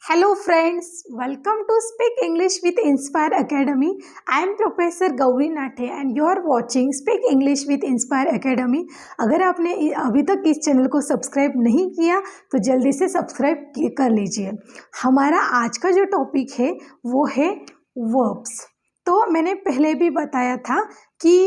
Hello friends, welcome to Speak English with Inspire Academy. I am Professor Gauri Nathe and you are watching Speak English with Inspire Academy. अगर आपने अभी तक इस channel को subscribe नहीं किया तो जल्दी से सब्सक्राइब कर लीजिए। हमारा आज का जो टॉपिक है वो है वर्ब्स। तो मैंने पहले भी बताया था कि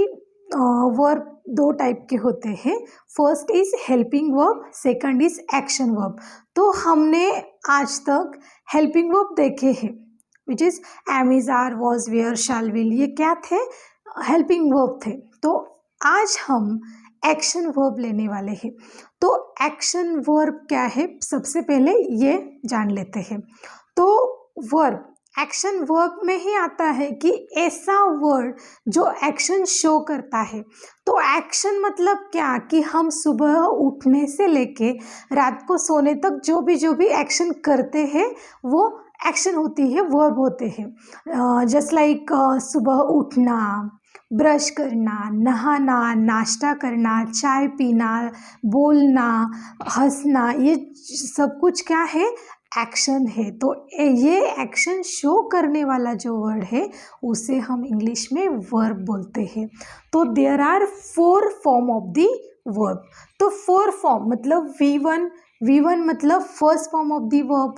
वर्ब दो टाइप के होते हैं। First is helping verb, second is action verb. तो हमने आज तक हेल्पिंग वर्ब देखे हैं which is am is are was were shall will, ये क्या थे? हेल्पिंग वर्ब थे। तो आज हम एक्शन वर्ब लेने वाले हैं। तो एक्शन वर्ब क्या है सबसे पहले ये जान लेते हैं। तो वर्ब एक्शन वर्ब में ही आता है कि ऐसा वर्ड जो एक्शन शो करता है। तो एक्शन मतलब क्या कि हम सुबह उठने से लेके रात को सोने तक जो भी एक्शन करते हैं वो एक्शन होती है, वर्ब होते हैं। जस्ट लाइक सुबह उठना, ब्रश करना, नहाना, नाश्ता करना, चाय पीना, बोलना, हंसना, ये सब कुछ क्या है? एक्शन है। तो ये एक्शन शो करने वाला जो वर्ड है उसे हम इंग्लिश में वर्ब बोलते हैं। तो there are 4 form of the verb. तो 4 फॉर्म मतलब V1 मतलब first form of the verb,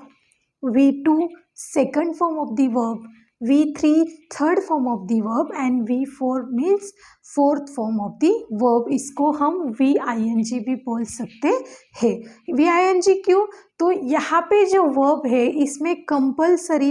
V2 second form of the verb, V3 third form of the verb and V4 means fourth form of the verb. इसको हम VING भी बोल सकते हैं। VING क्यों? तो यहाँ पे जो वर्ब है इसमें कंपलसरी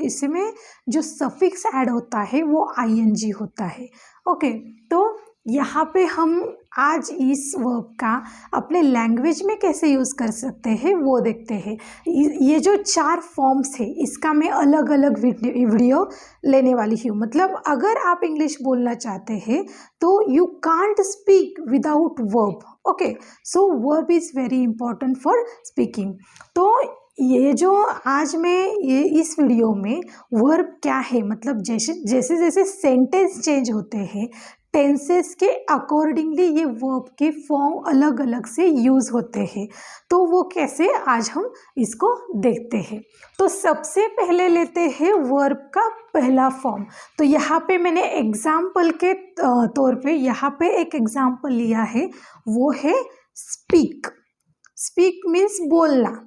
इसमें जो सफिक्स ऐड होता है वो ING होता है। ओके, तो यहाँ पे हम आज इस वर्ब का अपने लैंग्वेज में कैसे यूज़ कर सकते हैं वो देखते हैं। ये जो 4 फॉर्म्स है इसका मैं अलग अलग वीडियो लेने वाली हूँ। मतलब अगर आप इंग्लिश बोलना चाहते हैं तो you can't speak without verb. Okay, so verb is very important for speaking. तो ये जो आज मैं ये इस वीडियो में वर्ब क्या है, मतलब जैसे सेंटेंस चेंज होते हैं टेंसेस के अकॉर्डिंगली ये वर्ब के फॉर्म अलग अलग से यूज़ होते हैं। तो वो कैसे, आज हम इसको देखते हैं। तो सबसे पहले लेते हैं वर्ब का पहला फॉर्म। तो यहाँ पे मैंने एग्जाम्पल के तौर पे यहाँ पे एक एग्जाम्पल लिया है, वो है स्पीक। स्पीक मीन्स बोलना।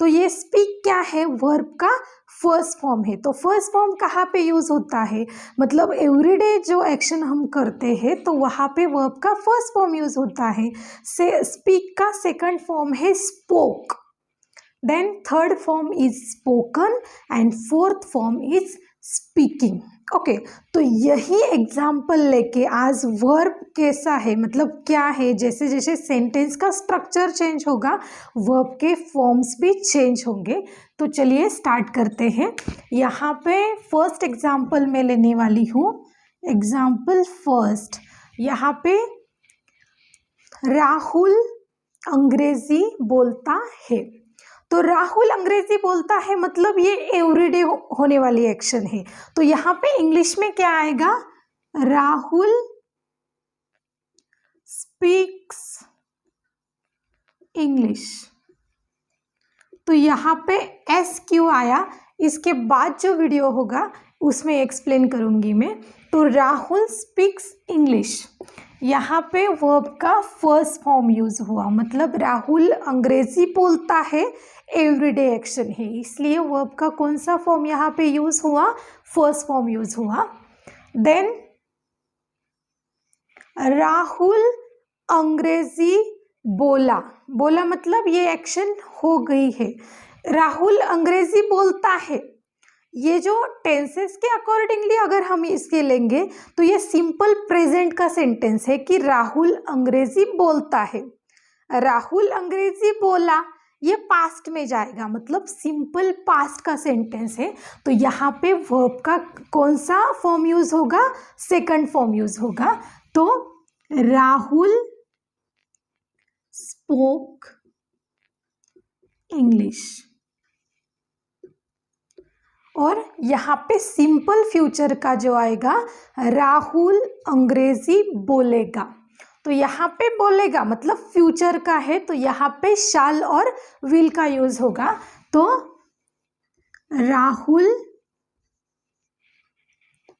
तो ये स्पीक क्या है? वर्ब का फर्स्ट फॉर्म है। तो फर्स्ट फॉर्म कहाँ पे यूज़ होता है? मतलब एवरीडे जो एक्शन हम करते हैं तो वहाँ पे वर्ब का फर्स्ट फॉर्म यूज़ होता है। स्पीक का सेकंड फॉर्म है spoke, then third form is spoken and fourth form is speaking. Okay, तो यही एग्जाम्पल लेके आज वर्ब कैसा है, मतलब क्या है, जैसे जैसे सेंटेंस का स्ट्रक्चर चेंज होगा वर्ब के फॉर्म्स भी चेंज होंगे। तो चलिए स्टार्ट करते हैं। यहाँ पे फर्स्ट एग्जाम्पल मैं लेने वाली हूँ। एग्जाम्पल फर्स्ट, यहाँ पे राहुल अंग्रेजी बोलता है। तो राहुल अंग्रेजी बोलता है मतलब ये एवरीडे होने वाली एक्शन है। तो यहाँ पे इंग्लिश में क्या आएगा? Rahul speaks English. तो यहाँ पे S क्यों आया, इसके बाद जो वीडियो होगा उसमें एक्सप्लेन करूँगी मैं। तो राहुल स्पीक्स इंग्लिश, यहाँ पे वर्ब का फर्स्ट फॉर्म यूज़ हुआ, मतलब राहुल अंग्रेजी बोलता है, एवरीडे एक्शन है, इसलिए वर्ब का कौन सा फॉर्म यहाँ पे यूज़ हुआ? फर्स्ट फॉर्म यूज़ हुआ। देन राहुल अंग्रेजी बोला, बोला मतलब ये एक्शन हो गई है। राहुल अंग्रेजी बोलता है, ये जो टेंसेस के अकॉर्डिंगली अगर हम इसके लेंगे तो ये सिंपल प्रेजेंट का सेंटेंस है कि राहुल अंग्रेजी बोलता है। राहुल अंग्रेजी बोला, ये पास्ट में जाएगा, मतलब सिंपल पास्ट का सेंटेंस है। तो यहाँ पे वर्ब का कौन सा फॉर्म यूज होगा? सेकंड फॉर्म यूज होगा। तो राहुल स्पोक इंग्लिश, और यहाँ पे सिंपल फ्यूचर का जो आएगा राहुल अंग्रेजी बोलेगा। तो यहाँ पे बोलेगा मतलब फ्यूचर का है, तो यहाँ पे शाल और विल का यूज होगा। तो Rahul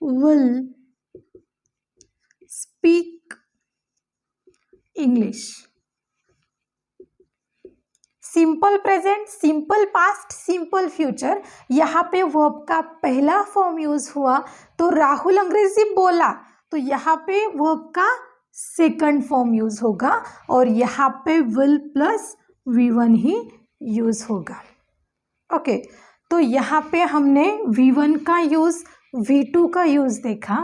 will speak English. Simple present, simple past, simple future, यहाँ पे वर्ब का पहला फॉर्म यूज हुआ तो राहुल अंग्रेजी बोला, तो यहाँ पे वर्ब का सेकंड फॉर्म यूज होगा और यहाँ पे will plus V1 he use होगा। ओके, तो यहाँ पे हमने V1 का यूज, V2 का यूज देखा।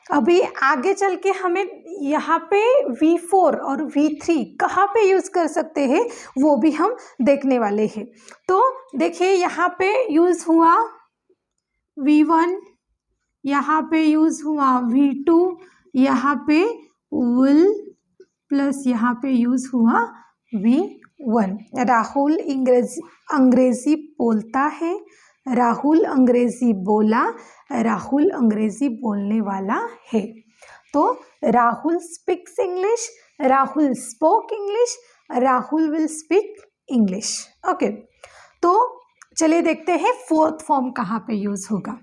अभी आगे चल के हमें यहाँ पे V4 और V3 कहाँ पे यूज कर सकते हैं वो भी हम देखने वाले हैं। तो देखिए यहाँ पे यूज हुआ V1, यहाँ पे यूज हुआ V2, यहाँ पे विल प्लस यहाँ पे यूज हुआ V1। राहुल अंग्रेजी बोलता है, राहुल अंग्रेजी बोला, राहुल अंग्रेजी बोलने वाला है। तो Rahul speaks English, Rahul spoke English, Rahul will speak English. Okay, तो चलिए देखते हैं फोर्थ फॉर्म कहाँ पे यूज होगा।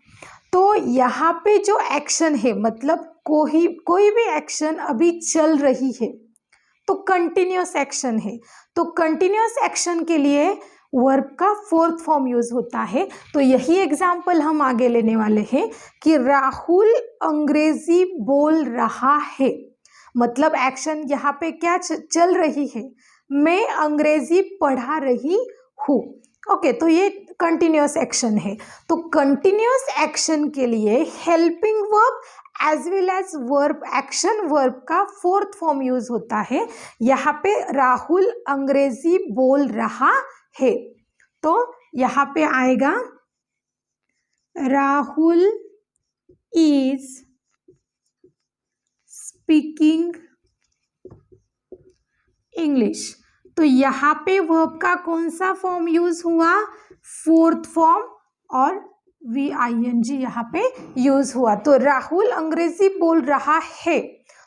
तो यहाँ पे जो एक्शन है, मतलब कोई भी एक्शन अभी चल रही है तो कंटिन्यूअस एक्शन है, तो कंटिन्यूअस एक्शन के लिए वर्ब का फोर्थ फॉर्म यूज होता है। तो यही एग्जाम्पल हम आगे लेने वाले हैं कि राहुल अंग्रेजी बोल रहा है, मतलब एक्शन यहाँ पे क्या चल रही है, मैं अंग्रेजी पढ़ा रही हूँ। ओके, तो ये कंटिन्यूअस एक्शन है। तो कंटिन्यूअस एक्शन के लिए helping verb as well as verb action verb का फोर्थ फॉर्म यूज होता है। यहाँ पे राहुल अंग्रेजी बोल रहा है, तो यहाँ पे आएगा राहुल इज स्पीकिंग इंग्लिश। तो यहाँ पे वर्ब का कौन सा फॉर्म यूज हुआ, फोर्थ फॉर्म, और VING यहाँ पे यूज हुआ। तो राहुल अंग्रेजी बोल रहा है,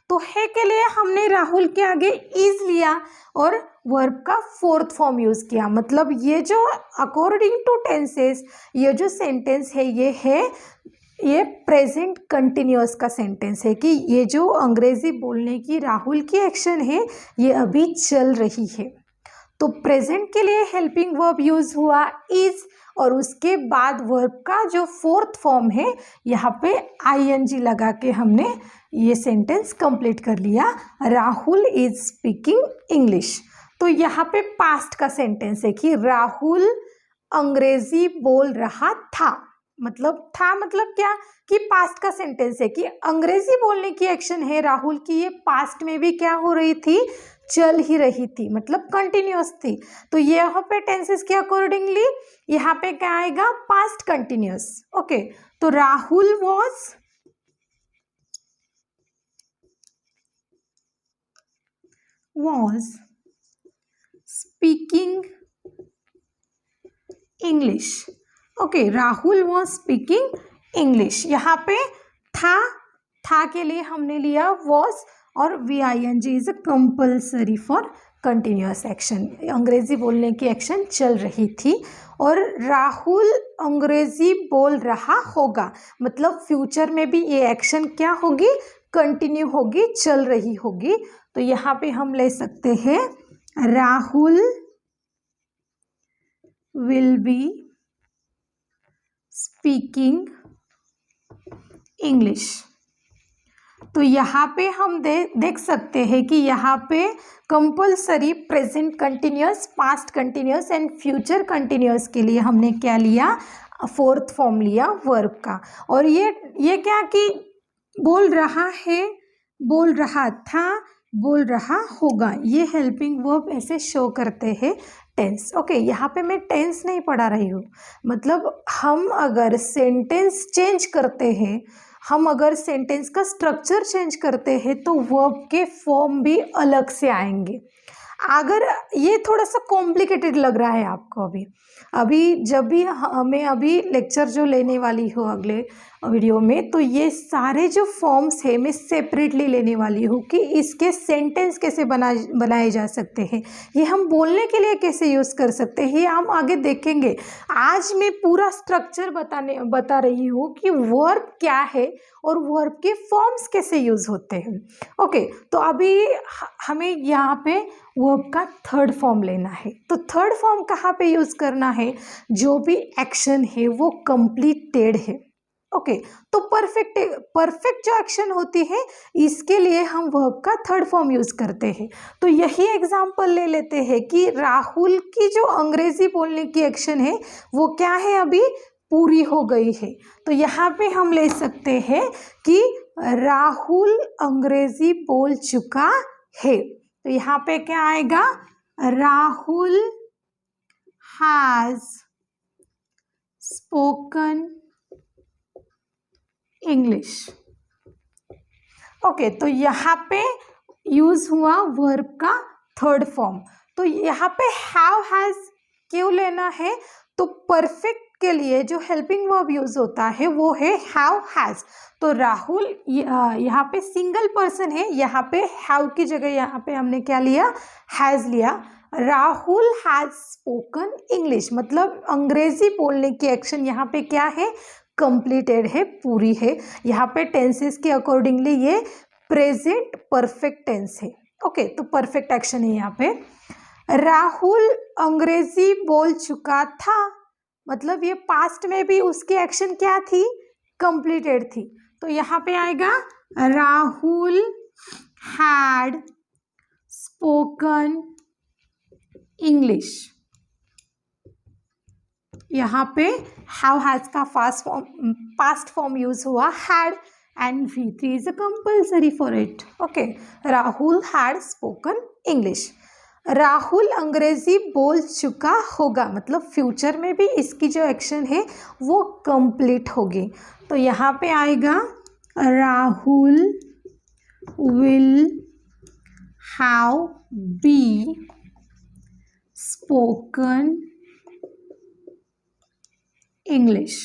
तो है के लिए हमने राहुल के आगे इज लिया और वर्ब का फोर्थ फॉर्म यूज किया। मतलब ये जो अकॉर्डिंग टू टेंसेस ये जो सेंटेंस है ये प्रेजेंट कंटिन्यूअस का सेंटेंस है कि ये जो अंग्रेजी बोलने की राहुल की एक्शन है ये अभी चल रही है। तो प्रेजेंट के लिए हेल्पिंग वर्ब यूज हुआ इज, और उसके बाद वर्ब का जो फोर्थ फॉर्म है यहाँ पे ING लगा के हमने ये सेंटेंस कंप्लीट कर लिया, राहुल इज स्पीकिंग इंग्लिश। तो यहाँ पे पास्ट का सेंटेंस है कि राहुल अंग्रेजी बोल रहा था, मतलब क्या कि पास्ट का सेंटेंस है कि अंग्रेजी बोलने की एक्शन है राहुल की, ये पास्ट में भी क्या हो रही थी, चल ही रही थी, मतलब कंटिन्यूअस थी। तो यहाँ पे टेंसेस के अकॉर्डिंगली यहाँ पे क्या आएगा, पास्ट कंटिन्यूअस। ओके, तो Rahul was speaking English। Okay, Rahul was speaking English. यहाँ पे था के लिए हमने लिया वॉज, और VING is a compulsory for continuous action, अंग्रेजी बोलने की एक्शन चल रही थी। और राहुल अंग्रेजी बोल रहा होगा, मतलब फ्यूचर में भी ये एक्शन क्या होगी, कंटिन्यू होगी, चल रही होगी। तो यहाँ पे हम ले सकते हैं Rahul will be speaking English. तो यहाँ पे हम देख सकते हैं कि यहाँ पे compulsory present continuous, past continuous and future continuous के लिए हमने क्या लिया, फोर्थ फॉर्म लिया वर्ब का। और ये क्या कि बोल रहा है, बोल रहा था, बोल रहा होगा, ये हेल्पिंग वर्ब ऐसे शो करते हैं टेंस। ओके, यहाँ पे मैं टेंस नहीं पढ़ा रही हूँ, मतलब हम अगर सेंटेंस चेंज करते हैं, हम अगर सेंटेंस का स्ट्रक्चर चेंज करते हैं तो वर्ब के फॉर्म भी अलग से आएंगे। अगर ये थोड़ा सा कॉम्प्लिकेटेड लग रहा है आपको अभी जब भी हमें अभी लेक्चर जो लेने वाली हो अगले वीडियो में। तो ये सारे जो फॉर्म्स है मैं सेपरेटली लेने वाली हूँ कि इसके सेंटेंस कैसे बनाए जा सकते हैं, ये हम बोलने के लिए कैसे यूज़ कर सकते हैं, ये हम आगे देखेंगे। आज मैं पूरा स्ट्रक्चर बता रही हूँ कि वर्ब क्या है और वर्ब के फॉर्म्स कैसे यूज़ होते हैं। ओके, तो अभी हमें यहाँ पे वर्ब का थर्ड फॉर्म लेना है। तो थर्ड फॉर्म कहाँ पे यूज़ करना है, जो भी एक्शन है वो कंप्लीटेड है। ओके, तो परफेक्ट जो एक्शन होती है इसके लिए हम वर्ब का थर्ड फॉर्म यूज़ करते हैं। तो यही एग्जांपल ले लेते हैं कि राहुल की जो अंग्रेजी बोलने की एक्शन है वो क्या है, अभी पूरी हो गई है। तो यहाँ पे हम ले सकते हैं कि राहुल अंग्रेजी बोल चुका है। तो यहाँ पे क्या आएगा, Rahul has spoken English. Okay, तो यहाँ पे यूज हुआ वर्ब का थर्ड फॉर्म। तो यहाँ पे हैव हैज क्यों लेना है, तो परफेक्ट के लिए जो हेल्पिंग वर्ब यूज होता है वो है हैव हैज। तो राहुल यहाँ पे सिंगल पर्सन है, यहाँ पे हैव की जगह यहाँ पे हमने क्या लिया, हैज लिया। राहुल हैज स्पोकन इंग्लिश, मतलब अंग्रेजी बोलने की एक्शन यहाँ पे क्या है, कंप्लीटेड है, पूरी है। यहाँ पे टेंसेस के अकॉर्डिंगली ये प्रेजेंट परफेक्ट टेंस है। ओके, तो परफेक्ट एक्शन है यहाँ पे। राहुल अंग्रेजी बोल चुका था, मतलब ये पास्ट में भी उसकी एक्शन क्या थी, कंप्लीटेड थी। तो यहाँ पे आएगा राहुल हैड स्पोकन इंग्लिश। यहाँ पे हैव हैज का पास्ट फॉर्म यूज हुआ had, and V3 is a compulsory for it. Okay, Rahul had spoken English. Rahul अंग्रेजी बोल चुका होगा, मतलब फ्यूचर में भी इसकी जो एक्शन है वो कंप्लीट होगी। तो यहाँ पे आएगा Rahul will have be spoken English.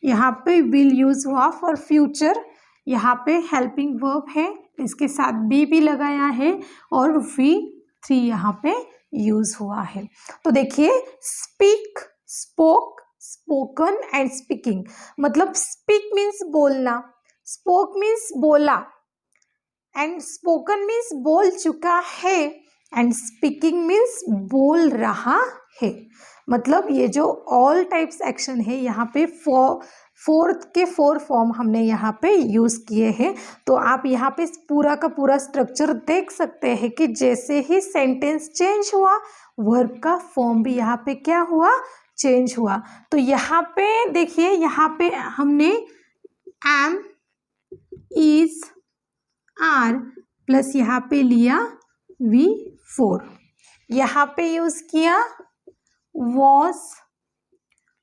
यहाँ पे विल यूज हुआ फॉर फ्यूचर, यहाँ पे हेल्पिंग वर्ब है, इसके साथ भी लगाया है और V3 यहाँ पे यूज हुआ है। तो देखिए speak, spoke, spoken and speaking, मतलब स्पीक मीन्स बोलना, स्पोक मीन्स बोला, एंड स्पोकन मीन्स बोल चुका है, एंड स्पीकिंग मीन्स बोल रहा है। मतलब ये जो ऑल टाइप्स एक्शन है यहाँ पे फोर फॉर्म हमने यहाँ पे यूज किए हैं। तो आप यहाँ पे पूरा का पूरा स्ट्रक्चर देख सकते हैं कि जैसे ही सेंटेंस चेंज हुआ वर्ब का फॉर्म भी यहाँ पे क्या हुआ, चेंज हुआ। तो यहाँ पे देखिए, यहाँ पे हमने एम, इज, आर प्लस यहाँ पे लिया V4, यहाँ पे यूज किया वॉज,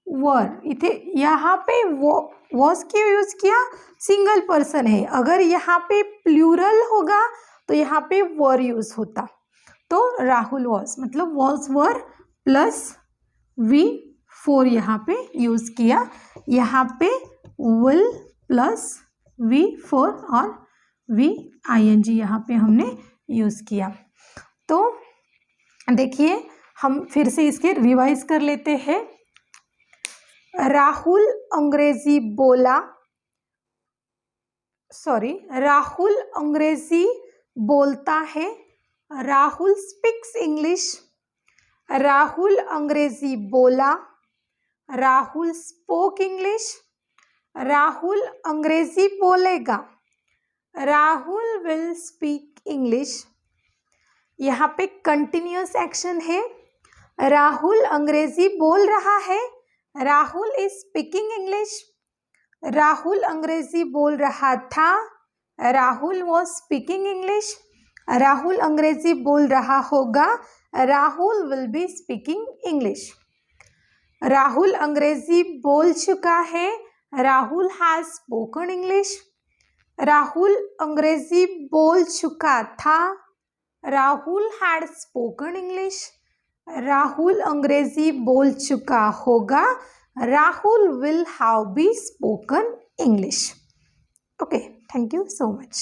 वर। इथे यहाँ पे वॉज क्यों यूज किया, सिंगल पर्सन है, अगर यहाँ पे प्लूरल होगा तो यहाँ पे वर यूज होता। तो राहुल वॉज, मतलब वॉज वर प्लस V4 यहाँ पे यूज किया। यहाँ पे विल प्लस V4 और VING यहाँ पे हमने यूज किया। तो देखिए हम फिर से इसके रिवाइज कर लेते हैं। राहुल अंग्रेजी बोला, राहुल अंग्रेजी बोलता है, राहुल स्पीक्स इंग्लिश, राहुल अंग्रेजी बोला, राहुल स्पोक इंग्लिश, राहुल अंग्रेजी बोलेगा, राहुल विल स्पीक इंग्लिश। यहाँ पे कंटिन्यूअस एक्शन है, राहुल अंग्रेजी बोल रहा है, Rahul is speaking English, Rahul अंग्रेजी बोल रहा था, Rahul was speaking English, Rahul अंग्रेजी बोल रहा होगा, Rahul will be speaking English. Rahul अंग्रेजी बोल चुका है, Rahul has spoken English, Rahul अंग्रेजी बोल चुका था, Rahul had spoken English, Rahul अंग्रेजी बोल चुका होगा, Rahul will have be spoken English. Okay, thank you so much.